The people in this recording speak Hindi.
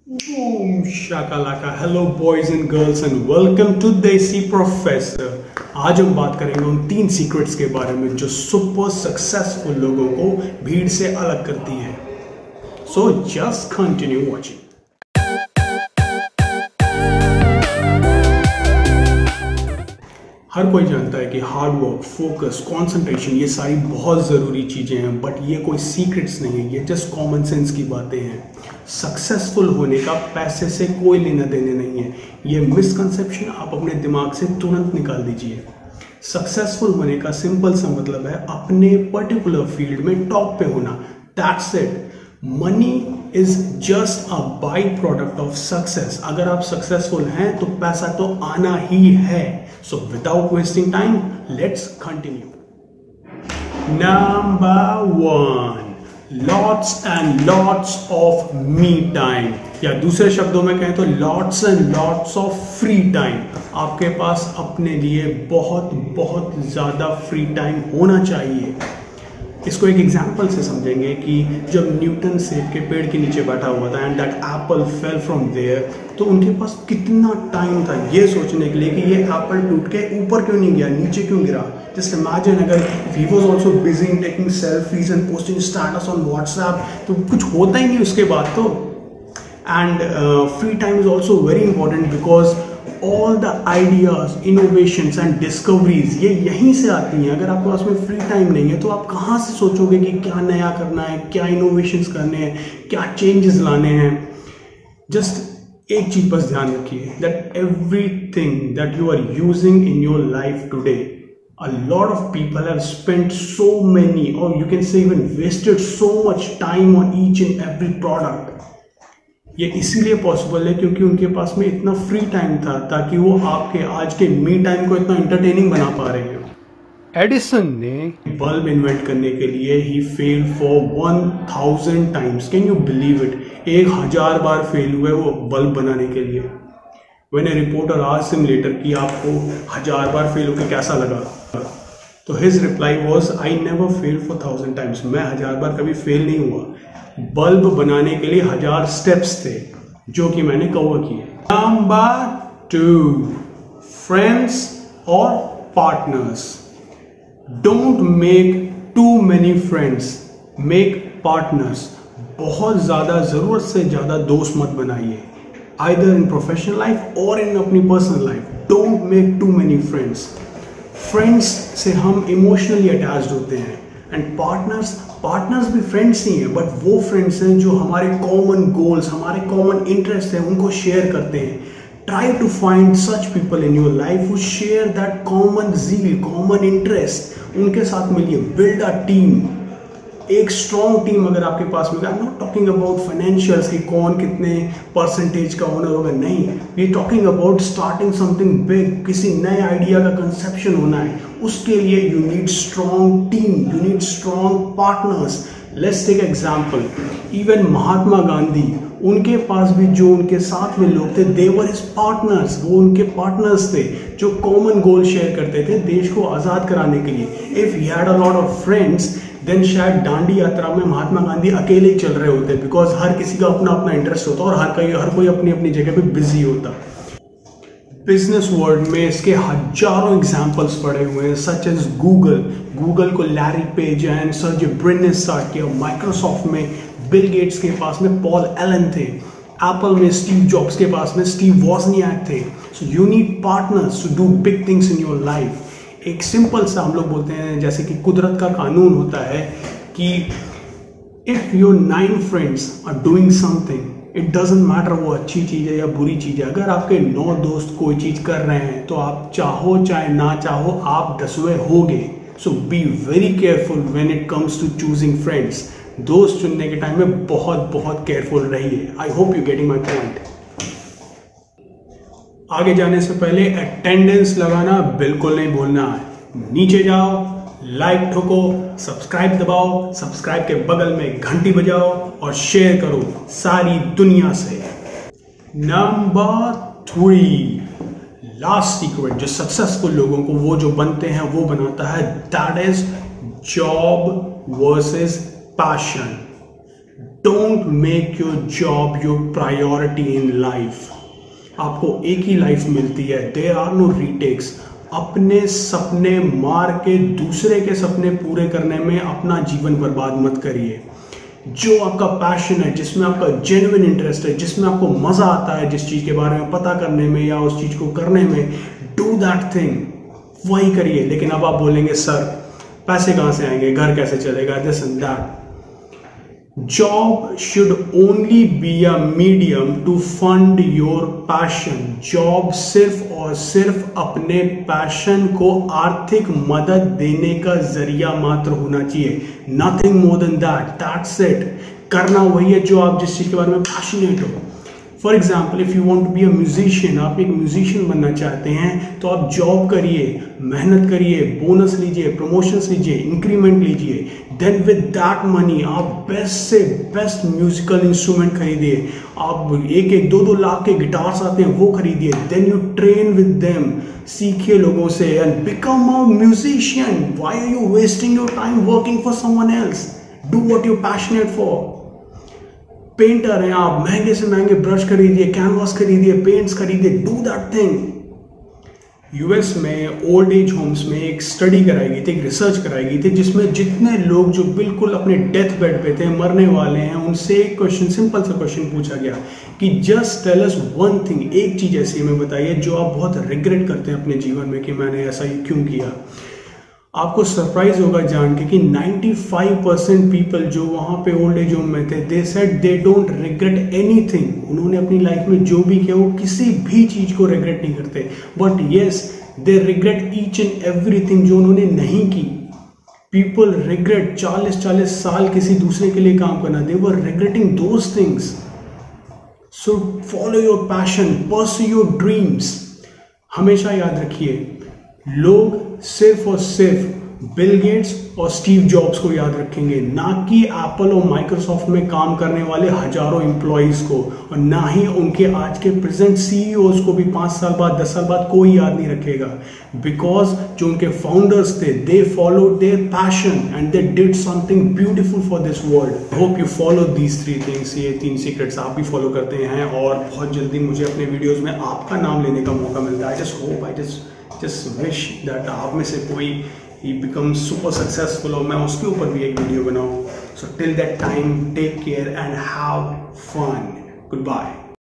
Boom shakalaka. Hello boys and girls and welcome to Desi Professor. आज हम बात करेंगे उन 3 सीक्रेट्स के बारे में जो सुपर सक्सेसफुल लोगों को भीड़ से अलग करती है. So just continue watching. हर कोई जानता है कि हार्ड वर्क, फोकस, कंसंट्रेशन ये सारी बहुत ज़रूरी चीज़ें हैं, बट ये कोई सीक्रेट्स नहीं है, ये जस्ट कॉमन सेंस की बातें हैं. सक्सेसफुल होने का पैसे से कोई लेना देने नहीं है. ये मिसकंसेप्शन आप अपने दिमाग से तुरंत निकाल दीजिए. सक्सेसफुल होने का सिंपल सा मतलब है अपने पर्टिकुलर फील्ड में टॉप पे होना. That's it. Money is just a by product of success. अगर आप सक्सेसफुल हैं तो पैसा तो आना ही है. So without wasting time let's continue. Number 1, lots and lots of me time, या दूसरे शब्दों में कहें तो lots and lots of free time. आपके पास अपने लिए बहुत बहुत ज़्यादा फ्री टाइम होना चाहिए. इसको एक एग्जाम्पल से समझेंगे कि जब न्यूटन सेब के पेड़ के नीचे बैठा हुआ था and that apple fell from there, तो उनके पास कितना टाइम था ये सोचने के लिए कि ये एप्पल टूट के ऊपर क्यों नहीं गया, नीचे क्यों गिरा. जस्ट इमेजिन अगर he was also busy in taking selfies and posting status on WhatsApp, तो कुछ होता ही नहीं उसके बाद तो. And free time is also very important because all the ideas, innovations and discoveries ये यहीं से आती हैं. अगर आपके पास में फ्री टाइम नहीं है तो आप कहाँ से सोचोगे कि क्या नया करना है, क्या इनोवेशंस करने हैं, क्या चेंजेस लाने हैं. जस्ट एक चीज बस ध्यान रखिए, that everything that you are using in your life today, a lot of people have spent so many, or you can say even wasted so much time on each and every product. ये इसीलिए पॉसिबल है क्योंकि उनके पास में इतना फ्री टाइम था ताकि वो आपके आज के मी टाइम को इतना एंटरटेनिंग बना पा रहे हैं. एडिसन ने बल्ब इन्वेंट करने के लिए ही failed for 1000 times. Can you believe it? 1000 बार फेल हुए वो बल्ब बनाने के लिए. When a reporter asked him later कि आपको 1000 बार फेल होकर कैसा लगा, तो his reply was I never fail for 1000 times. मैं 1000 बार कभी फेल नहीं हुआ. बल्ब बनाने के लिए 1000 स्टेप्स थे जो कि मैंने कवर किए. नंबर 2, फ्रेंड्स और partners. Don't make too many friends, make partners. बहुत ज्यादा, जरूरत से ज्यादा दोस्त मत बनाइए, आइदर इन प्रोफेशनल लाइफ और इन अपनी personal life. Don't make too many friends. Friends से हम इमोशनली अटैच्ड होते हैं एंड पार्टनर्स भी फ्रेंड्स ही हैं, बट वो फ्रेंड्स हैं जो हमारे कॉमन गोल्स, हमारे कॉमन इंटरेस्ट हैं उनको शेयर करते हैं. Try to find such people in your life who share that common zeal, common interest. उनके साथ मिलिए, बिल्ड अ टीम. एक स्ट्रॉन्ग टीम अगर आपके पास में, I am not talking about financials कि कौन कितने परसेंटेज का ओनर होगा, नहीं. We talking about starting something big. किसी नए आइडिया का कंसेप्शन होना है, उसके लिए you need strong team, you need strong partners. Let's take example, even Mahatma Gandhi, उनके पास भी जो उनके साथ में लोग थे, दे वर हिज पार्टनर्स. वो उनके पार्टनर्स थे जो कॉमन गोल शेयर करते थे देश को आज़ाद कराने के लिए. If he had a lot of friends, then शायद दांडी यात्रा में महात्मा गांधी अकेले ही चल रहे होते, बिकॉज हर किसी का अपना अपना इंटरेस्ट होता और हर कोई अपनी अपनी जगह पे बिजी होता. बिजनेस वर्ल्ड में इसके हजारों एग्जाम्पल्स पड़े हुए हैं, सच एज गूगल को Larry Page and Sergey Brin ने स्टार्ट किया. माइक्रोसॉफ्ट में बिल गेट्स के पास में पॉल एलन थे. एप्पल में स्टीव जॉब्स के पास में स्टीव वॉजनियाक थे. So you need partners to do big things in your life. एक सिंपल सा हम लोग बोलते हैं जैसे कि कुदरत का कानून होता है कि if your 9 friends are doing something, it doesn't matter वो अच्छी चीज़ है या बुरी चीज़ है. अगर आपके 9 दोस्त कोई चीज़ कर रहे हैं तो आप चाहो चाहे ना चाहो आप 10वें होगे. So be very careful when it comes to choosing friends. दोस्त चुनने के टाइम में बहुत बहुत केयरफुल रहिए. I hope you getting my point. आगे जाने से पहले अटेंडेंस लगाना बिल्कुल नहीं भूलना है. नीचे जाओ, लाइक ठोको, सब्सक्राइब दबाओ, सब्सक्राइब के बगल में घंटी बजाओ और शेयर करो सारी दुनिया से. नंबर 3, लास्ट सीक्रेट जो सक्सेसफुल लोगों को वो जो बनते हैं वो बनाता है, that is job versus passion. Don't make your job your priority in life. आपको एक ही लाइफ मिलती है, देयर आर नो रीटेक्स। अपने सपने मार के दूसरे के सपने पूरे करने में अपना जीवन बर्बाद मत करिए। जो आपका पैशन है, जिसमें आपका जेन्युइन इंटरेस्ट है, जिसमें आपको मजा आता है जिस चीज के बारे में पता करने में या उस चीज को करने में, डू दैट थिंग, वही करिए। लेकिन अब आप बोलेंगे सर पैसे कहां से आएंगे, घर कैसे चलेगा, this and that. Job should only be a medium to fund your passion. Job सिर्फ और सिर्फ अपने पैशन को आर्थिक मदद देने का जरिया मात्र होना चाहिए, nothing more than that, that's it. करना वही है जो आप जिस चीज के बारे में पैशनेट हो। For example, if you want to be a musician, आप एक म्यूजिशियन बनना चाहते हैं तो आप जॉब करिए, मेहनत करिए, बोनस लीजिए, प्रमोशंस लीजिए, इंक्रीमेंट लीजिए। देन विद दैट मनी आप बेस्ट से बेस्ट म्यूजिकल इंस्ट्रूमेंट खरीदिए। आप 1-2 लाख के गिटार्स आते हैं वो खरीदिए। Then you train with them, सीखिए लोगों से and become a musician. Why are you wasting your time working for someone else? Do what you passionate for. Painter हैं आप, महंगे से महंगे ब्रश खरीदिए, कैनवास खरीदिए, पेंट्स खरीदिए, डू दैट थिंग। यूएस में ओल्ड एज होम्स में एक स्टडी कराई गई थी, एक रिसर्च कराई गई थी, जिसमें जितने लोग जो बिल्कुल अपने डेथ बेड पे थे, मरने वाले हैं, उनसे एक क्वेश्चन, सिंपल सा क्वेश्चन पूछा गया कि just tell us one thing, एक चीज ऐसी हमें बताइए जो आप बहुत रिग्रेट करते हैं अपने जीवन में कि मैंने ऐसा ही क्यों किया। आपको सरप्राइज होगा जान के कि 95% पीपल जो वहां पे ओल्ड एज होम में थे, they said they don't regret anything. उन्होंने अपनी लाइफ में जो भी किया वो किसी भी चीज को रिग्रेट नहीं करते, but yes they regret each and everything जो उन्होंने नहीं की। पीपल रिग्रेट 40-40 साल किसी दूसरे के लिए काम करना, they were regretting those things. So follow your passion, pursue your dreams. हमेशा याद रखिए, लोग सिर्फ और सिर्फ बिल गेट्स और स्टीव जॉब्स को याद रखेंगे, ना कि एप्पल और माइक्रोसॉफ्ट में काम करने वाले हजारों एम्प्लॉइज को, और ना ही उनके आज के प्रेजेंट सीईओज को भी 5 साल बाद 10 साल बाद कोई याद नहीं रखेगा। बिकॉज जो उनके फाउंडर्स थे, they followed their passion and they did something beautiful for this world. Hope you follow these 3 things. ये 3 सीक्रेट्स आप भी फॉलो करते हैं और बहुत जल्दी मुझे अपने वीडियोज में आपका नाम लेने का मौका मिलता है। I just hope, I just wish that आप में से कोई he becomes super successful और मैं उसके ऊपर भी एक वीडियो बनाऊं। So till that time, take care and have fun. Goodbye.